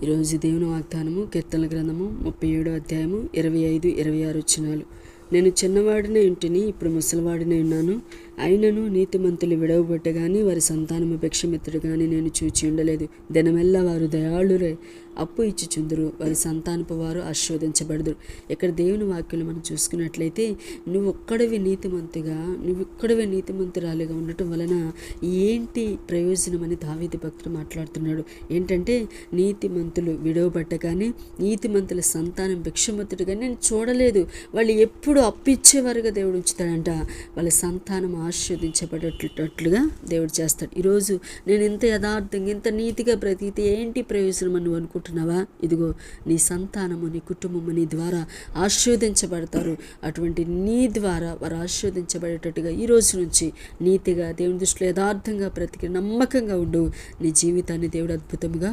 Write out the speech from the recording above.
ఈరోజు దేవుని వాగ్దానము కీర్తనల గ్రంథము 37వ అధ్యాయము 25, 26 వచనాలు. నేను చిన్నవాడినే ఇంటిని, ఇప్పుడు ముసలివాడినే ఉన్నాను. అయినను నీతిమంతులు విడవబట్ట గాని వారి సంతానము భిక్షమిత్రుడు గాని నేను చూచి ఉండలేదు. దినమెల్లా వారు దయాళురై అప్పు ఇచ్చిచుందురు, వారి సంతానపు వారు ఆశీర్వదించబడుదురు. ఇక్కడ దేవుని వాక్యం మనం చూసుకున్నట్లయితే, నువ్వు ఒక్కడివి నీతిమంతురాలిగా ఉండటం వలన ఏంటి ప్రయోజనం అని దావీదు భక్తుడు మాట్లాడుతున్నాడు. ఏంటంటే, నీతిమంతులు విడవబట్ట కానీ నీతిమంతుల సంతానం భిక్షమిత్రుడు కానీ నేను చూడలేదు. వాళ్ళు ఎప్పుడు అప్పిచ్చేవారుగా దేవుడు ఉంచుతాడంట. వాళ్ళ సంతానం ఆశీర్వదించబడేటట్లుగా దేవుడు చేస్తాడు. ఈరోజు నేను ఇంత యథార్థంగా ఇంత నీతిగా బ్రతికితే ఏంటి ప్రయోజనం అని నువ్వు అనుకుంటున్నావా? ఇదిగో నీ సంతానము, నీ కుటుంబము నీ ద్వారా ఆశీర్వదించబడతారు. అటువంటి నీ ద్వారా వారు ఆశీర్వదించబడేటట్టుగా ఈ రోజు నుంచి నీతిగా దేవుని దృష్టిలో యథార్థంగా బ్రతికి నమ్మకంగా ఉండు. నీ జీవితాన్ని దేవుడు అద్భుతంగా